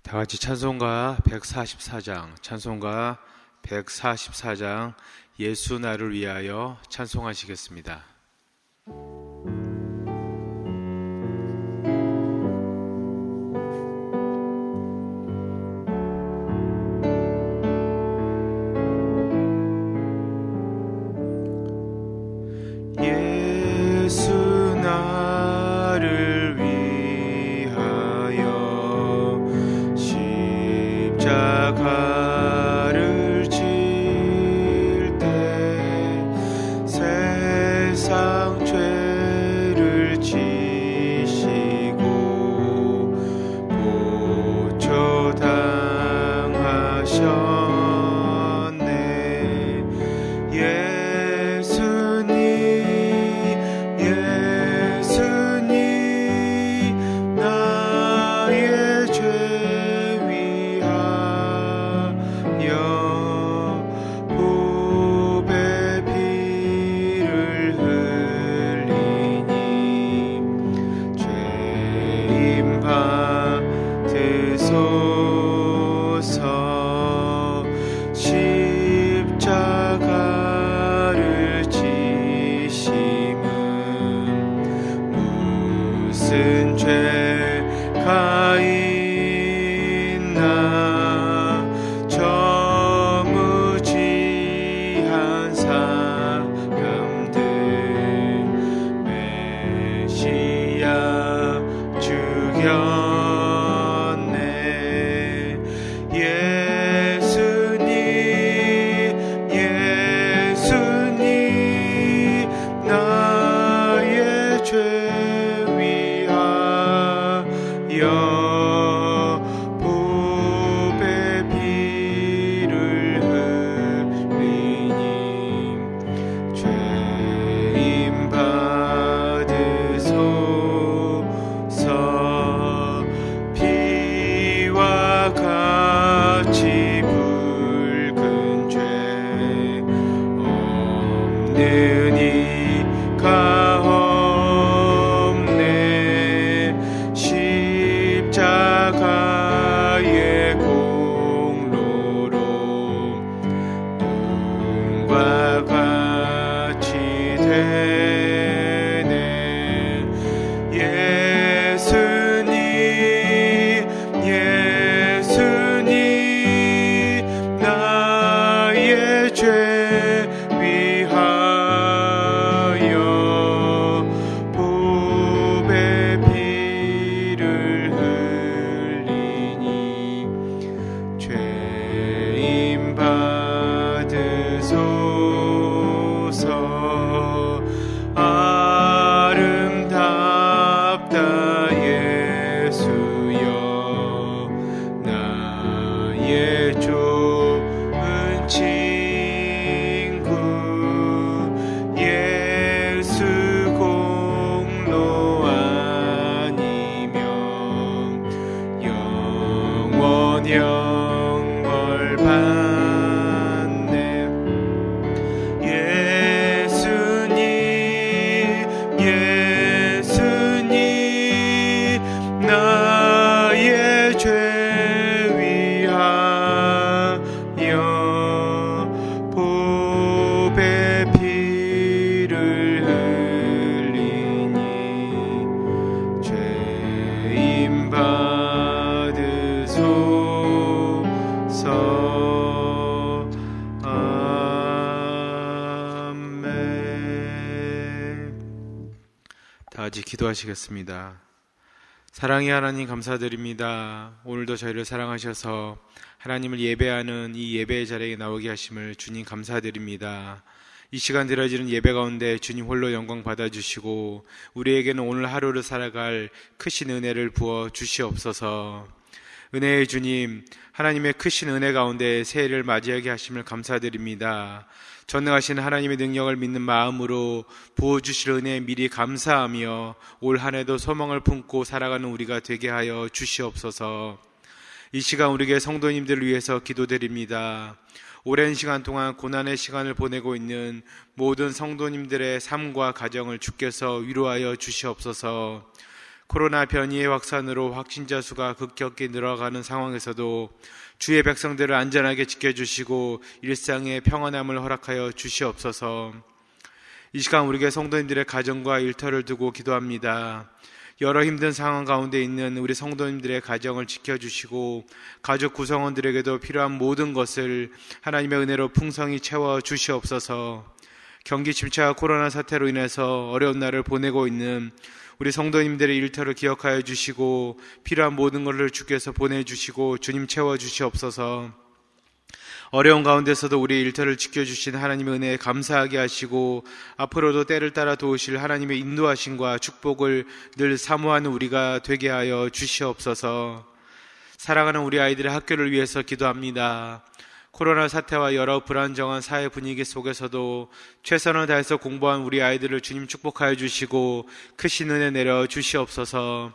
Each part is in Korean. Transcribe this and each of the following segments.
다 같이 찬송가 144장 예수 나를 위하여 찬송하시겠습니다. 예수 나를 위하여 십자가를 질 때 세상 죄를 지시고 고초 당하셨네. 예수님 나의 죄 위하여 보배 피를 흘리니 죄임 받으소서. 십자가를 지심은 무슨 죄가 있나. 저무지한 사람들 메시아 죽였네. 예수님 나의 죄 위하여 보배 피를 흘리니 죄임 받으소서. 피와 같이 붉은 죄 없는 이가 없네. 십자가의 공로로 눈과 같이 되네. 예수님 나의 죄 위하여 보배 피를 흘리니 죄임 받으소서. 아름답다 예수여 나의 좋은 친구. 예수 공로 아니면 영원 영벌 받네. 예수님 나의 죄 위하여 보배 피를 흘리니 죄임 받으소서. 아멘. 다 같이 기도하시겠습니다. 사랑의 하나님 감사드립니다. 오늘도 저희를 사랑하셔서 하나님을 예배하는 이 예배의 자리에 나오게 하심을 주님 감사드립니다. 이 시간 드려지는 예배 가운데 주님 홀로 영광 받아주시고 우리에게는 오늘 하루를 살아갈 크신 은혜를 부어 주시옵소서. 은혜의 주님, 하나님의 크신 은혜 가운데 새해를 맞이하게 하심을 감사드립니다. 전능하신 하나님의 능력을 믿는 마음으로 부어주실 은혜에 미리 감사하며 올 한 해도 소망을 품고 살아가는 우리가 되게 하여 주시옵소서. 이 시간 우리에게 성도님들을 위해서 기도드립니다. 오랜 시간 동안 고난의 시간을 보내고 있는 모든 성도님들의 삶과 가정을 주께서 위로하여 주시옵소서. 코로나 변이의 확산으로 확진자 수가 급격히 늘어가는 상황에서도 주의 백성들을 안전하게 지켜주시고 일상의 평안함을 허락하여 주시옵소서. 이 시간 우리 교회 성도님들의 가정과 일터를 두고 기도합니다. 여러 힘든 상황 가운데 있는 우리 성도님들의 가정을 지켜주시고 가족 구성원들에게도 필요한 모든 것을 하나님의 은혜로 풍성히 채워 주시옵소서. 경기 침체와 코로나 사태로 인해서 어려운 날을 보내고 있는 우리 성도님들의 일터를 기억하여 주시고 필요한 모든 것을 주께서 보내주시고 주님 채워주시옵소서. 어려운 가운데서도 우리 일터를 지켜주신 하나님의 은혜에 감사하게 하시고 앞으로도 때를 따라 도우실 하나님의 인도하심과 축복을 늘 사모하는 우리가 되게 하여 주시옵소서. 사랑하는 우리 아이들의 학교를 위해서 기도합니다. 코로나 사태와 여러 불안정한 사회 분위기 속에서도 최선을 다해서 공부한 우리 아이들을 주님 축복하여 주시고 크신 은혜 내려 주시옵소서.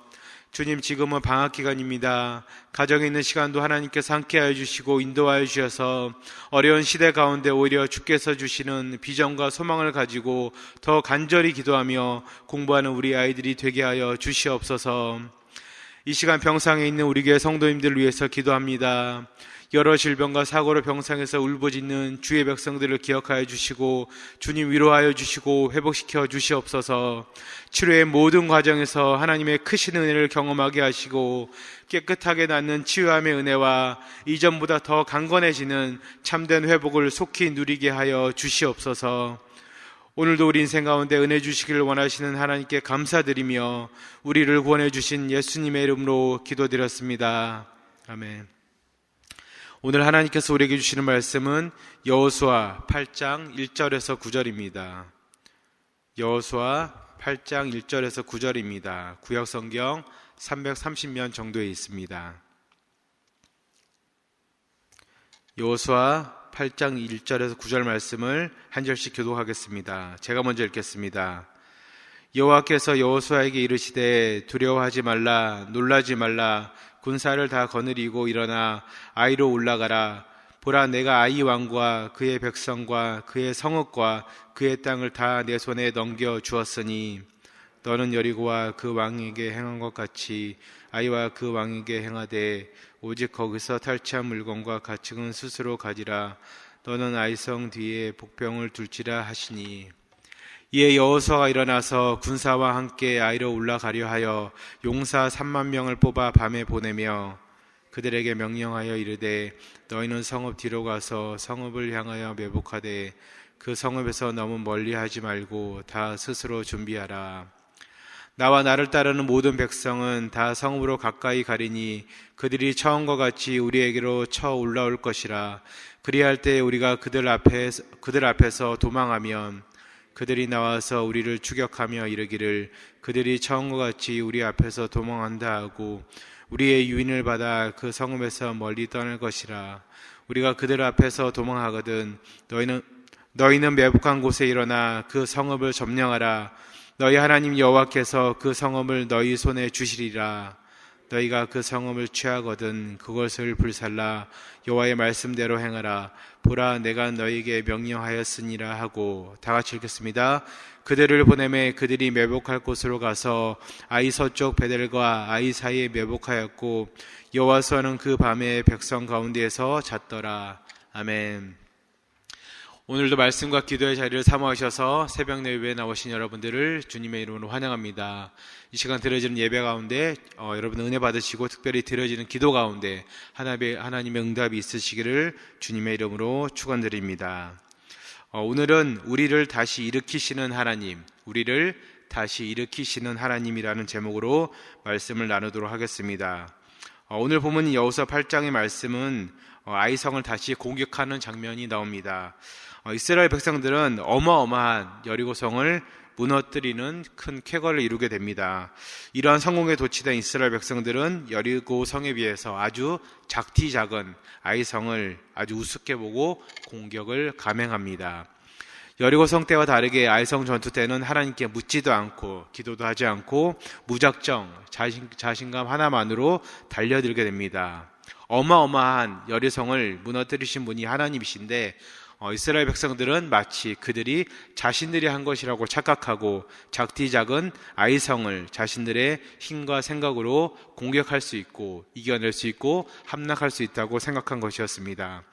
주님, 지금은 방학 기간입니다. 가정에 있는 시간도 하나님께서 함께하여 주시고 인도하여 주셔서 어려운 시대 가운데 오히려 주께서 주시는 비전과 소망을 가지고 더 간절히 기도하며 공부하는 우리 아이들이 되게 하여 주시옵소서. 이 시간 병상에 있는 우리 교회 성도님들을 위해서 기도합니다. 여러 질병과 사고로 병상에서 울부짖는 주의 백성들을 기억하여 주시고 주님 위로하여 주시고 회복시켜 주시옵소서. 치료의 모든 과정에서 하나님의 크신 은혜를 경험하게 하시고 깨끗하게 낫는 치유함의 은혜와 이전보다 더 강건해지는 참된 회복을 속히 누리게 하여 주시옵소서. 오늘도 우리 인생 가운데 은혜 주시기를 원하시는 하나님께 감사드리며 우리를 구원해 주신 예수님의 이름으로 기도드렸습니다. 아멘. 오늘 하나님께서 우리에게 주시는 말씀은 여호수아 8장 1절에서 9절입니다. 여호수아 8장 1절에서 9절입니다. 구약성경 330면 정도에 있습니다. 여호수아 8장 1절에서 9절 말씀을 한 절씩 교독하겠습니다. 제가 먼저 읽겠습니다. 여호와께서 여호수아에게 이르시되 두려워하지 말라, 놀라지 말라, 군사를 다 거느리고 일어나 아이로 올라가라. 보라, 내가 아이 왕과 그의 백성과 그의 성읍과 그의 땅을 다 내 손에 넘겨 주었으니 너는 여리고와 그 왕에게 행한 것 같이 아이와 그 왕에게 행하되 오직 거기서 탈취한 물건과 가축은 스스로 가지라. 너는 아이성 뒤에 복병을 둘지라 하시니 이에 여호수아가 일어나서 군사와 함께 아이로 올라가려 하여 용사 3만 명을 뽑아 밤에 보내며 그들에게 명령하여 이르되 너희는 성읍 뒤로 가서 성읍을 향하여 매복하되 그 성읍에서 너무 멀리하지 말고 다 스스로 준비하라. 나와 나를 따르는 모든 백성은 다 성읍으로 가까이 가리니 그들이 처음과 같이 우리에게로 쳐 올라올 것이라. 그리할 때 우리가 그들 앞에서 도망하면 그들이 나와서 우리를 추격하며 이르기를 그들이 처음과 같이 우리 앞에서 도망한다 하고 우리의 유인을 받아 그 성읍에서 멀리 떠날 것이라. 우리가 그들 앞에서 도망하거든 너희는 매복한 곳에 일어나 그 성읍을 점령하라. 너희 하나님 여호와께서 그 성읍을 너희 손에 주시리라. 너희가 그 성읍을 취하거든 그것을 불살라 여호와의 말씀대로 행하라. 보라, 내가 너희에게 명령하였으니라 하고. 다 같이 읽겠습니다. 그들을 보내매 그들이 매복할 곳으로 가서 아이 서쪽 베델과 아이 사이에 매복하였고 여호와서는 그 밤에 백성 가운데에서 잤더라. 아멘. 오늘도 말씀과 기도의 자리를 사모하셔서 새벽 예배에 나오신 여러분들을 주님의 이름으로 환영합니다. 이 시간 드려지는 예배 가운데 여러분 은혜 받으시고 특별히 드려지는 기도 가운데 하나님의 응답이 있으시기를 주님의 이름으로 축원드립니다. 오늘은 우리를 다시 일으키시는 하나님이라는 제목으로 말씀을 나누도록 하겠습니다. 오늘 본문 여호수아 8장의 말씀은 아이성을 다시 공격하는 장면이 나옵니다. 이스라엘 백성들은 어마어마한 여리고성을 무너뜨리는 큰 쾌거를 이루게 됩니다. 이러한 성공에 도취된 이스라엘 백성들은 여리고성에 비해서 아주 작디 작은 아이성을 아주 우습게 보고 공격을 감행합니다. 여리고성 때와 다르게 아이성 전투 때는 하나님께 묻지도 않고 기도도 하지 않고 무작정 자신감 하나만으로 달려들게 됩니다. 어마어마한 여리성을 무너뜨리신 분이 하나님이신데 이스라엘 백성들은 마치 그들이 자신들이 한 것이라고 착각하고 작디작은 아이성을 자신들의 힘과 생각으로 공격할 수 있고 이겨낼 수 있고 함락할 수 있다고 생각한 것이었습니다.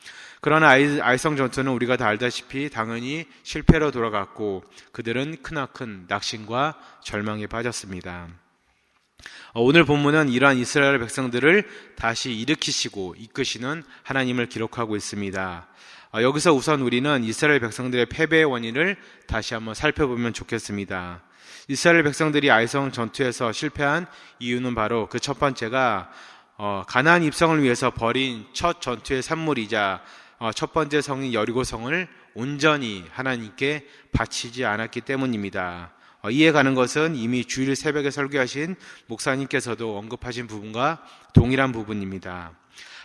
그러나 아이성 전투는 우리가 다 알다시피 당연히 실패로 돌아갔고 그들은 크나큰 낙심과 절망에 빠졌습니다. 오늘 본문은 이러한 이스라엘 백성들을 다시 일으키시고 이끄시는 하나님을 기록하고 있습니다. 여기서 우선 우리는 이스라엘 백성들의 패배의 원인을 다시 한번 살펴보면 좋겠습니다. 이스라엘 백성들이 아이성 전투에서 실패한 이유는 바로 그 첫 번째가 가나안 입성을 위해서 벌인 첫 전투의 산물이자 첫 번째 성인 여리고성을 온전히 하나님께 바치지 않았기 때문입니다. 이해 가는 것은 이미 주일 새벽에 설교하신 목사님께서도 언급하신 부분과 동일한 부분입니다.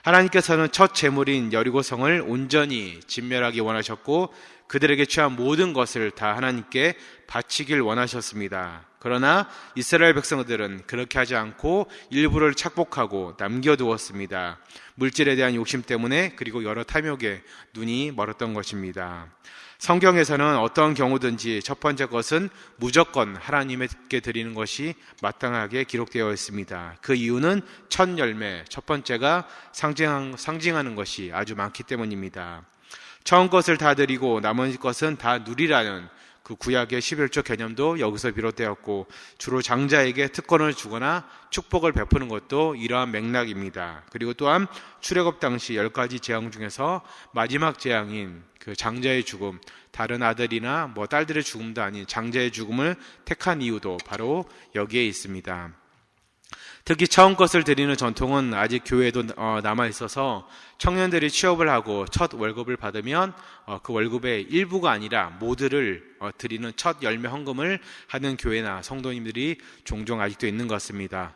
하나님께서는 첫 제물인 여리고성을 온전히 진멸하기 원하셨고 그들에게 취한 모든 것을 다 하나님께 바치길 원하셨습니다. 그러나 이스라엘 백성들은 그렇게 하지 않고 일부를 착복하고 남겨두었습니다. 물질에 대한 욕심 때문에 그리고 여러 탐욕에 눈이 멀었던 것입니다. 성경에서는 어떤 경우든지 첫 번째 것은 무조건 하나님께 드리는 것이 마땅하게 기록되어 있습니다. 그 이유는 첫 열매, 첫 번째가 상징하는 것이 아주 많기 때문입니다. 처음 것을 다 드리고 나머지 것은 다 누리라는 그 구약의 11조 개념도 여기서 비롯되었고 주로 장자에게 특권을 주거나 축복을 베푸는 것도 이러한 맥락입니다. 그리고 또한 출애굽 당시 10가지 재앙 중에서 마지막 재앙인 그 장자의 죽음, 다른 아들이나 딸들의 죽음도 아닌 장자의 죽음을 택한 이유도 바로 여기에 있습니다. 특히 처음 것을 드리는 전통은 아직 교회에도 남아 있어서 청년들이 취업을 하고 첫 월급을 받으면 그 월급의 일부가 아니라 모두를 드리는 첫 열매 헌금을 하는 교회나 성도님들이 종종 아직도 있는 것 같습니다.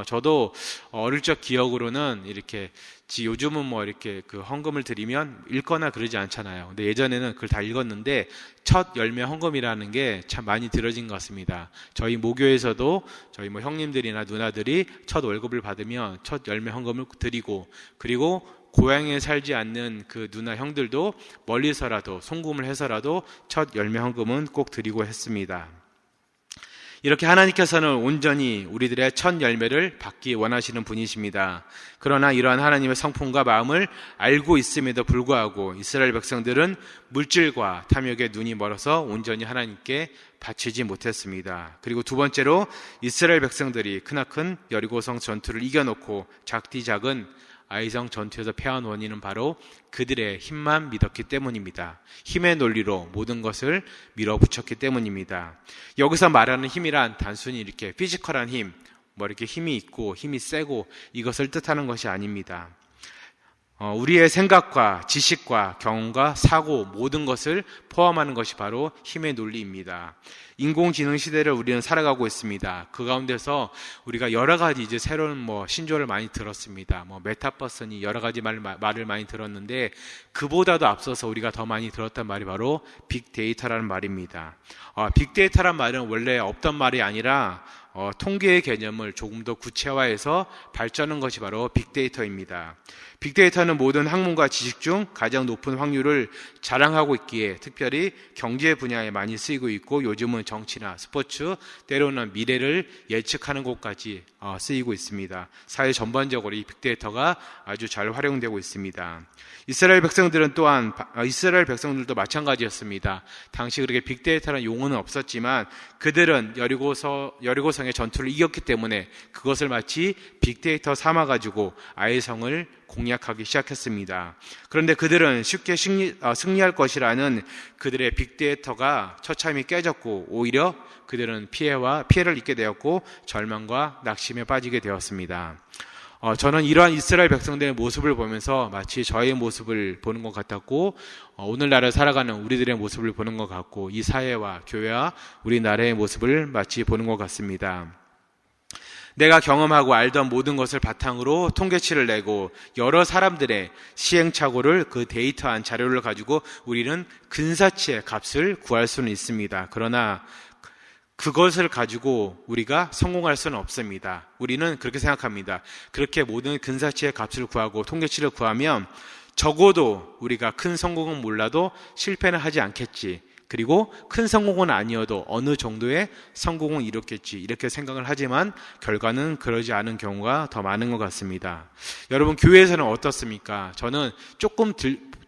저도 어릴 적 기억으로는 이렇게 요즘은 이렇게 그 헌금을 드리면 읽거나 그러지 않잖아요. 근데 예전에는 그걸 다 읽었는데 첫 열매 헌금이라는 게 참 많이 들어진 것 같습니다. 저희 모교에서도 저희 형님들이나 누나들이 첫 월급을 받으면 첫 열매 헌금을 드리고 그리고 고향에 살지 않는 그 누나 형들도 멀리서라도 송금을 해서라도 첫 열매 헌금은 꼭 드리고 했습니다. 이렇게 하나님께서는 온전히 우리들의 첫 열매를 받기 원하시는 분이십니다. 그러나 이러한 하나님의 성품과 마음을 알고 있음에도 불구하고 이스라엘 백성들은 물질과 탐욕에 눈이 멀어서 온전히 하나님께 바치지 못했습니다. 그리고 두 번째로 이스라엘 백성들이 크나큰 여리고성 전투를 이겨놓고 작디작은 아이성 전투에서 패한 원인은 바로 그들의 힘만 믿었기 때문입니다. 힘의 논리로 모든 것을 밀어붙였기 때문입니다. 여기서 말하는 힘이란 단순히 이렇게 피지컬한 힘, 이렇게 힘이 있고 힘이 세고 이것을 뜻하는 것이 아닙니다. 우리의 생각과 지식과 경험과 사고 모든 것을 포함하는 것이 바로 힘의 논리입니다. 인공지능 시대를 우리는 살아가고 있습니다. 그 가운데서 우리가 여러 가지 이제 새로운 신조어를 많이 들었습니다. 메타버스니 여러 가지 말을 많이 들었는데 그보다도 앞서서 우리가 더 많이 들었던 말이 바로 빅데이터라는 말입니다. 빅데이터란 말은 원래 없던 말이 아니라 통계의 개념을 조금 더 구체화해서 발전한 것이 바로 빅데이터입니다. 빅데이터는 모든 학문과 지식 중 가장 높은 확률을 자랑하고 있기에 특별히 경제 분야에 많이 쓰이고 있고 요즘은 정치나 스포츠, 때로는 미래를 예측하는 곳까지 쓰이고 있습니다. 사회 전반적으로 이 빅데이터가 아주 잘 활용되고 있습니다. 이스라엘 백성들도 마찬가지였습니다. 당시 그렇게 빅데이터라는 용어는 없었지만 그들은 여리고성의 전투를 이겼기 때문에 그것을 마치 빅데이터 삼아가지고 아이성을 공략하기 시작했습니다. 그런데 그들은 쉽게 승리할 것이라는 그들의 빅데이터가 처참히 깨졌고 오히려 그들은 피해를 입게 되었고 절망과 낙심에 빠지게 되었습니다. 저는 이러한 이스라엘 백성들의 모습을 보면서 마치 저의 모습을 보는 것 같았고 오늘날을 살아가는 우리들의 모습을 보는 것 같고 이 사회와 교회와 우리나라의 모습을 마치 보는 것 같습니다. 내가 경험하고 알던 모든 것을 바탕으로 통계치를 내고 여러 사람들의 시행착오를 그 데이터한 자료를 가지고 우리는 근사치의 값을 구할 수는 있습니다. 그러나 그것을 가지고 우리가 성공할 수는 없습니다. 우리는 그렇게 생각합니다. 그렇게 모든 근사치의 값을 구하고 통계치를 구하면 적어도 우리가 큰 성공은 몰라도 실패는 하지 않겠지. 그리고 큰 성공은 아니어도 어느 정도의 성공은 이뤘겠지. 이렇게 생각을 하지만 결과는 그러지 않은 경우가 더 많은 것 같습니다. 여러분, 교회에서는 어떻습니까? 저는 조금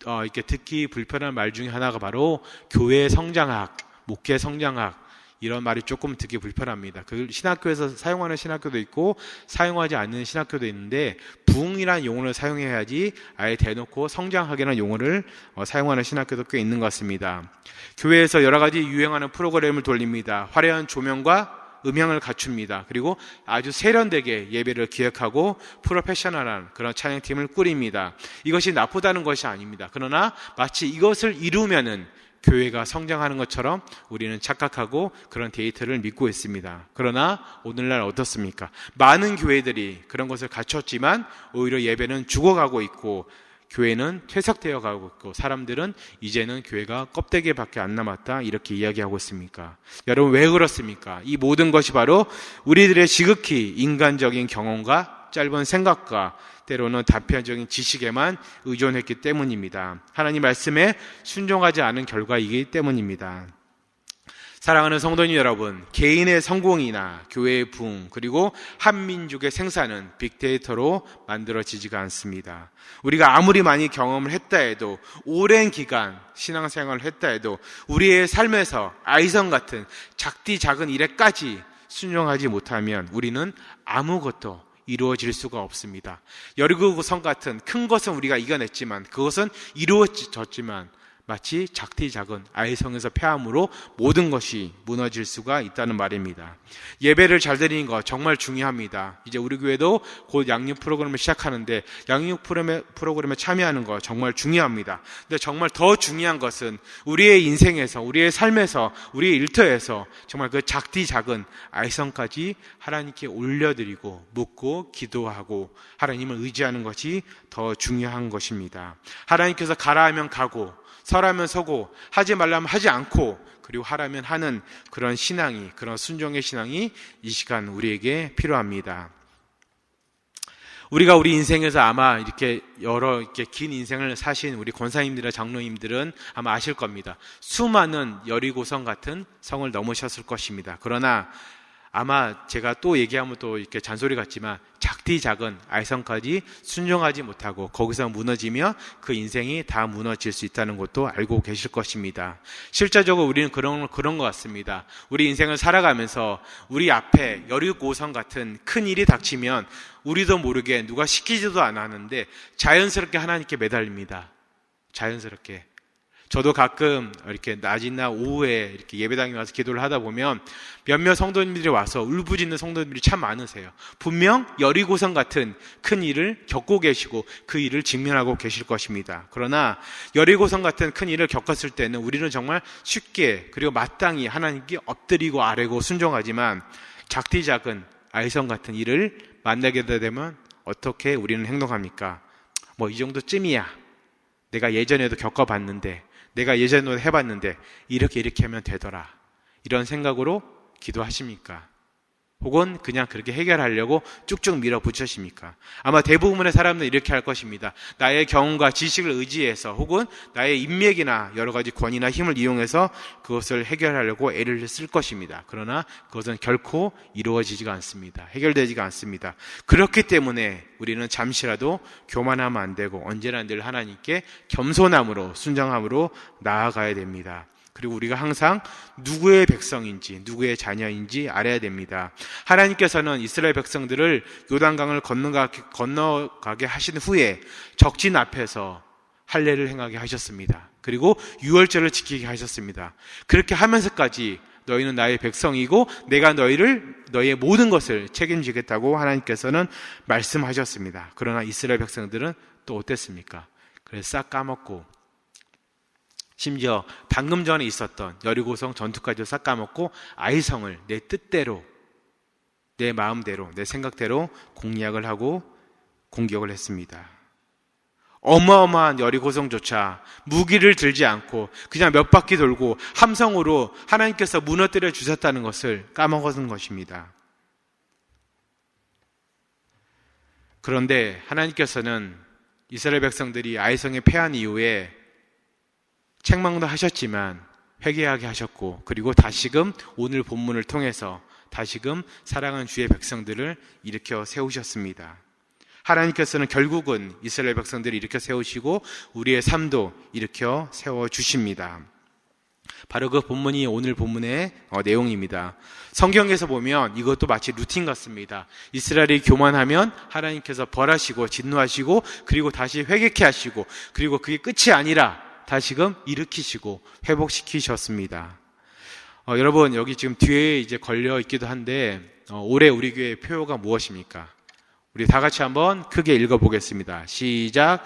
이렇게 듣기 불편한 말 중에 하나가 바로 교회 성장학, 목회 성장학, 이런 말이 조금 듣기 불편합니다. 그 신학교에서 사용하는 신학교도 있고 사용하지 않는 신학교도 있는데, 부흥이라는 용어를 사용해야지 아예 대놓고 성장학이라는 용어를 사용하는 신학교도 꽤 있는 것 같습니다. 교회에서 여러 가지 유행하는 프로그램을 돌립니다. 화려한 조명과 음향을 갖춥니다. 그리고 아주 세련되게 예배를 기획하고 프로페셔널한 그런 찬양팀을 꾸립니다. 이것이 나쁘다는 것이 아닙니다. 그러나 마치 이것을 이루면은 교회가 성장하는 것처럼 우리는 착각하고 그런 데이터를 믿고 있습니다. 그러나 오늘날 어떻습니까? 많은 교회들이 그런 것을 갖췄지만 오히려 예배는 죽어가고 있고 교회는 퇴색되어 가고 있고 사람들은 이제는 교회가 껍데기밖에 안 남았다, 이렇게 이야기하고 있습니까? 여러분, 왜 그렇습니까? 이 모든 것이 바로 우리들의 지극히 인간적인 경험과 짧은 생각과 때로는 단편적인 지식에만 의존했기 때문입니다. 하나님 말씀에 순종하지 않은 결과이기 때문입니다. 사랑하는 성도님 여러분, 개인의 성공이나 교회의 부흥, 그리고 한민족의 생사는 빅데이터로 만들어지지가 않습니다. 우리가 아무리 많이 경험을 했다 해도, 오랜 기간 신앙생활을 했다 해도 우리의 삶에서 아이성 같은 작디 작은 일에까지 순종하지 못하면 우리는 아무것도 이루어질 수가 없습니다. 여리고성 같은 큰 것은 우리가 이겨냈지만, 그것은 이루어졌지만 마치 작디 작은 아이성에서 패함으로 모든 것이 무너질 수가 있다는 말입니다. 예배를 잘 드리는 것 정말 중요합니다. 이제 우리 교회도 곧 양육 프로그램을 시작하는데 양육 프로그램에 참여하는 것 정말 중요합니다. 근데 정말 더 중요한 것은 우리의 인생에서, 우리의 삶에서, 우리의 일터에서 정말 그 작디 작은 아이성까지 하나님께 올려드리고 묻고 기도하고 하나님을 의지하는 것이 더 중요한 것입니다. 하나님께서 가라 하면 가고 서라면 서고 하지 말라면 하지 않고, 그리고 하라면 하는 그런 신앙이, 그런 순종의 신앙이 이 시간 우리에게 필요합니다. 우리가 우리 인생에서 아마 이렇게 긴 인생을 사신 우리 권사님들이나 장로님들은 아마 아실 겁니다. 수많은 여리고성 같은 성을 넘으셨을 것입니다. 그러나 아마 제가 또 얘기하면 또 이렇게 잔소리 같지만 작디 작은 아이성까지 순종하지 못하고 거기서 무너지며 그 인생이 다 무너질 수 있다는 것도 알고 계실 것입니다. 실제적으로 우리는 그런 것 같습니다. 우리 인생을 살아가면서 우리 앞에 여리고성 같은 큰 일이 닥치면 우리도 모르게 누가 시키지도 않았는데 자연스럽게 하나님께 매달립니다. 자연스럽게. 저도 가끔 이렇게 낮이나 오후에 이렇게 예배당에 와서 기도를 하다 보면 몇몇 성도님들이 와서 울부짖는 성도님들이 참 많으세요. 분명 여리고성 같은 큰 일을 겪고 계시고 그 일을 직면하고 계실 것입니다. 그러나 여리고성 같은 큰 일을 겪었을 때는 우리는 정말 쉽게 그리고 마땅히 하나님께 엎드리고 아뢰고 순종하지만 작디 작은 아이성 같은 일을 만나게 되면 어떻게 우리는 행동합니까? 뭐 이 정도쯤이야. 내가 예전에도 겪어봤는데, 내가 예전에도 해봤는데 이렇게 하면 되더라, 이런 생각으로 기도하십니까? 혹은 그냥 그렇게 해결하려고 쭉쭉 밀어붙이십니까? 아마 대부분의 사람들은 이렇게 할 것입니다. 나의 경험과 지식을 의지해서 혹은 나의 인맥이나 여러 가지 권위나 힘을 이용해서 그것을 해결하려고 애를 쓸 것입니다. 그러나 그것은 결코 이루어지지가 않습니다. 해결되지가 않습니다. 그렇기 때문에 우리는 잠시라도 교만하면 안 되고 언제나 늘 하나님께 겸손함으로 순정함으로 나아가야 됩니다. 그리고 우리가 항상 누구의 백성인지, 누구의 자녀인지 알아야 됩니다. 하나님께서는 이스라엘 백성들을 요단강을 건너가게 하신 후에 적진 앞에서 할례를 행하게 하셨습니다. 그리고 유월절을 지키게 하셨습니다. 그렇게 하면서까지 너희는 나의 백성이고 내가 너희의 모든 것을 책임지겠다고 하나님께서는 말씀하셨습니다. 그러나 이스라엘 백성들은 또 어땠습니까? 그래서 싹 까먹고, 심지어 방금 전에 있었던 여리고성 전투까지 싹 까먹고 아이성을 내 뜻대로, 내 마음대로, 내 생각대로 공략을 하고 공격을 했습니다. 어마어마한 여리고성조차 무기를 들지 않고 그냥 몇 바퀴 돌고 함성으로 하나님께서 무너뜨려 주셨다는 것을 까먹은 것입니다. 그런데 하나님께서는 이스라엘 백성들이 아이성에 패한 이후에 책망도 하셨지만 회개하게 하셨고, 그리고 다시금 오늘 본문을 통해서 다시금 사랑하는 주의 백성들을 일으켜 세우셨습니다. 하나님께서는 결국은 이스라엘 백성들을 일으켜 세우시고 우리의 삶도 일으켜 세워주십니다. 바로 그 본문이 오늘 본문의 내용입니다. 성경에서 보면 이것도 마치 루틴 같습니다. 이스라엘이 교만하면 하나님께서 벌하시고 진노하시고, 그리고 다시 회개케 하시고, 그리고 그게 끝이 아니라 다시금 일으키시고 회복시키셨습니다. 여러분, 여기 지금 뒤에 이제 걸려 있기도 한데, 올해 우리 교회의 표어가 무엇입니까? 우리 다 같이 한번 크게 읽어보겠습니다. 시작.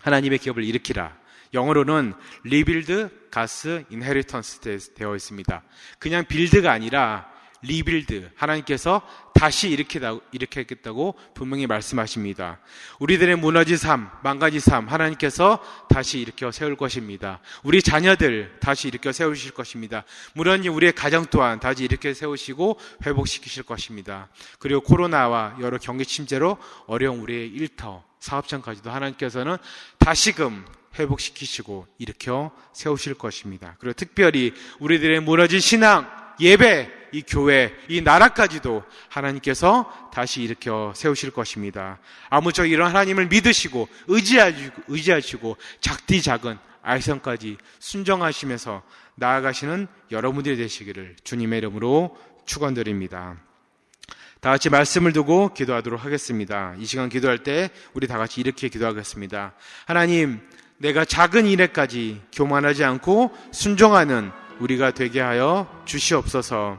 하나님의 기업을 일으키라. 영어로는 rebuild God's inheritance 되어 있습니다. 그냥 빌드가 아니라 리빌드, 하나님께서 다시 일으키겠다고 분명히 말씀하십니다. 우리들의 무너진 삶, 망가진 삶, 하나님께서 다시 일으켜 세울 것입니다. 우리 자녀들 다시 일으켜 세우실 것입니다. 물론 우리의 가정 또한 다시 일으켜 세우시고 회복시키실 것입니다. 그리고 코로나와 여러 경기 침체로 어려운 우리의 일터, 사업장까지도 하나님께서는 다시금 회복시키시고 일으켜 세우실 것입니다. 그리고 특별히 우리들의 무너진 신앙, 예배, 이 교회, 이 나라까지도 하나님께서 다시 일으켜 세우실 것입니다. 아무쪼록 이런 하나님을 믿으시고 의지하시고 작디 작은 아이성까지 순종하시면서 나아가시는 여러분들이 되시기를 주님의 이름으로 축원드립니다. 다 같이 말씀을 두고 기도하도록 하겠습니다. 이 시간 기도할 때 우리 다 같이 이렇게 기도하겠습니다. 하나님, 내가 작은 일에까지 교만하지 않고 순종하는 우리가 되게 하여 주시옵소서.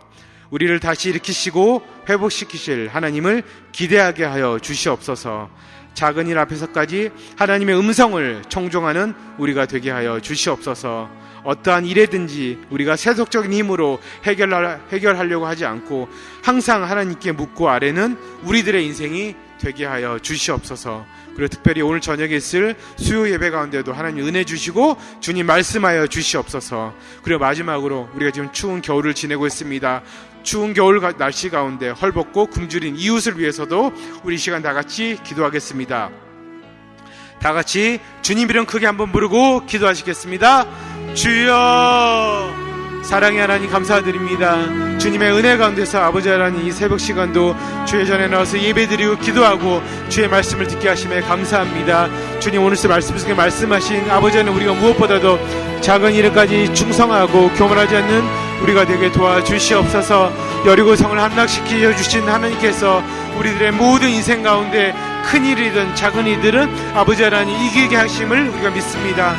우리를 다시 일으키시고 회복시키실 하나님을 기대하게 하여 주시옵소서. 작은 일 앞에서까지 하나님의 음성을 청종하는 우리가 되게 하여 주시옵소서. 어떠한 일에든지 우리가 세속적인 힘으로 해결하려고 하지 않고 항상 하나님께 묻고 아뢰는 우리들의 인생이 되게 하여 주시옵소서. 그리고 특별히 오늘 저녁에 있을 수요 예배 가운데도 하나님 은혜 주시고 주님 말씀하여 주시옵소서. 그리고 마지막으로 우리가 지금 추운 겨울을 지내고 있습니다. 추운 겨울 날씨 가운데 헐벗고 굶주린 이웃을 위해서도 우리 시간 다 같이 기도하겠습니다. 다 같이 주님 이름 크게 한번 부르고 기도하시겠습니다. 주여, 사랑의 하나님 감사드립니다. 주님의 은혜 가운데서 아버지 하나님 이 새벽 시간도 주의 전에 나와서 예배드리고 기도하고 주의 말씀을 듣게 하심에 감사합니다. 주님, 오늘 말씀 속에 말씀하신 아버지 하나님, 우리가 무엇보다도 작은 일에까지 충성하고 교만하지 않는 우리가 되게 도와주시옵소서. 여리고성을 함락시켜 주신 하나님께서 우리들의 모든 인생 가운데 큰 일이든 작은 일들은 아버지 하나님 이기게 하심을 우리가 믿습니다.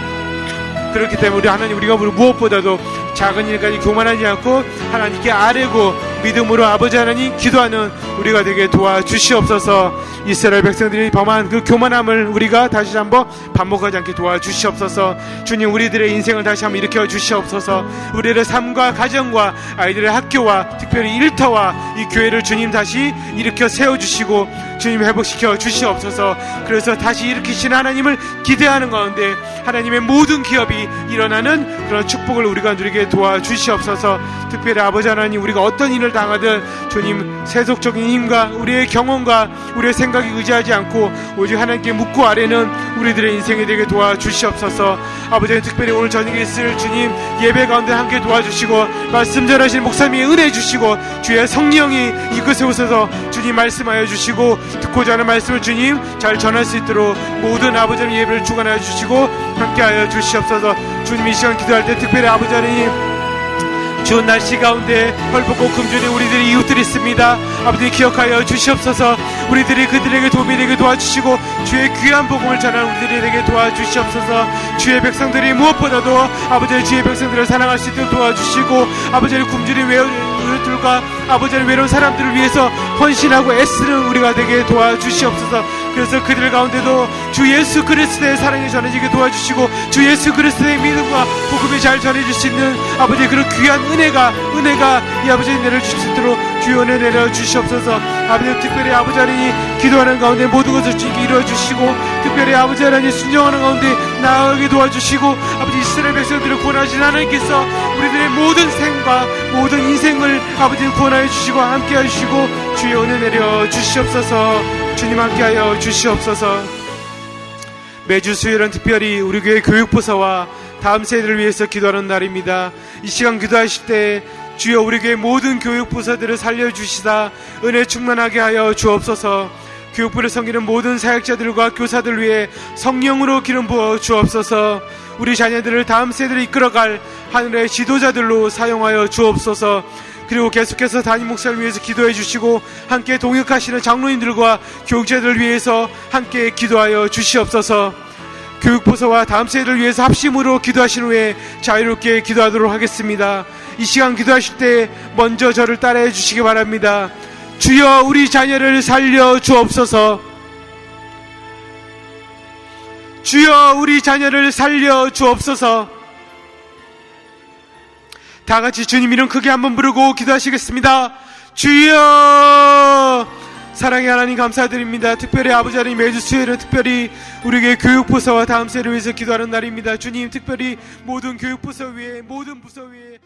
그렇기 때문에 우리 하나님, 우리가 무엇보다도 작은 일까지 교만하지 않고 하나님께 아뢰고 믿음으로 아버지 하나님 기도하는 우리가 되게 도와주시옵소서. 이스라엘 백성들이 범한 그 교만함을 우리가 다시 한번 반복하지 않게 도와주시옵소서. 주님, 우리들의 인생을 다시 한번 일으켜 주시옵소서. 우리의 삶과 가정과 아이들의 학교와 특별히 일터와 이 교회를 주님 다시 일으켜 세워주시고 주님 회복시켜 주시옵소서. 그래서 다시 일으키신 하나님을 기대하는 가운데 하나님의 모든 기업이 일어나는 그런 축복을 우리가 누리게 도와주시옵소서. 특별히 아버지 하나님, 우리가 어떤 일을 당하든 주님 세속적인 힘과 우리의 경험과 우리의 생각에 의지하지 않고 오직 하나님께 묻고 아뢰는 우리들의 인생이 되게 도와주시옵소서. 아버지, 특별히 오늘 저녁에 있을 주님 예배 가운데 함께 도와주시고 말씀 전하시는 목사님이 은혜 주시고 주의 성령이 이끌어 세우셔서 주님 말씀하여 주시고 듣고자 하는 말씀을 주님 잘 전할 수 있도록 모든 아버지 하나님 예배를 주관하여 주시고 함께하여 주시옵소서. 주님, 이 시간 기도할 때 특별히 아버지 하나님 추운 날씨 가운데 헐벗고 굶주린 우리들의 이웃들이 있습니다. 아버지, 기억하여 주시옵소서. 우리들이 그들에게 도움이 되게 도와주시고 주의 귀한 복음을 전하는 우리들에게 도와주시옵소서. 주의 백성들이 무엇보다도 아버지의 주의 백성들을 사랑할 수 있도록 도와주시고 아버지의 굶주린 이웃들과 아버지의 외로운 사람들을 위해서 헌신하고 애쓰는 우리가 되게 도와주시옵소서. 그래서 그들 가운데도 주 예수 그리스도의 사랑이 전해지게 도와주시고 주 예수 그리스도의 믿음과 복음이 잘 전해질 수 있는 아버지의 그런 귀한 은혜가 이 아버지의 은혜를 주실 수 있도록 주의 은혜 내려 주시옵소서. 아버지, 특별히 아버지 하나님 기도하는 가운데 모든 것을 주님께 이루어 주시고 특별히 아버지 하나님 순종하는 가운데 나아가게 도와주시고 아버지 이스라엘 백성들을 구원하신 하나님께서 우리들의 모든 생과 모든 인생을 아버지 구원하여 주시고 함께해 주시고 주의 은혜 내려 주시옵소서. 주님 함께하여 주시옵소서. 매주 수요일은 특별히 우리 교회 교육부서와 다음 세대를 위해서 기도하는 날입니다. 이 시간 기도하실 때 주여 우리 교회 모든 교육부서들을 살려주시다 은혜 충만하게 하여 주옵소서. 교육부를 섬기는 모든 사역자들과 교사들 위해 성령으로 기름 부어 주옵소서. 우리 자녀들을 다음 세대를 이끌어갈 하늘의 지도자들로 사용하여 주옵소서. 그리고 계속해서 담임 목사를 위해서 기도해 주시고 함께 동역하시는 장로님들과 교육자들을 위해서 함께 기도하여 주시옵소서. 교육부서와 다음 세대를 위해서 합심으로 기도하신 후에 자유롭게 기도하도록 하겠습니다. 이 시간 기도하실 때 먼저 저를 따라해 주시기 바랍니다. 주여 우리 자녀를 살려 주옵소서. 주여 우리 자녀를 살려 주옵소서. 다 같이 주님 이름 크게 한번 부르고 기도하시겠습니다. 주여. 사랑의 하나님 감사드립니다. 특별히 아버지 하나님 매주 수요일은 특별히 우리 교회 교육부서와 다음 세대를 위해서 기도하는 날입니다. 주님 특별히 모든 교육부서 위에 모든 부서 위에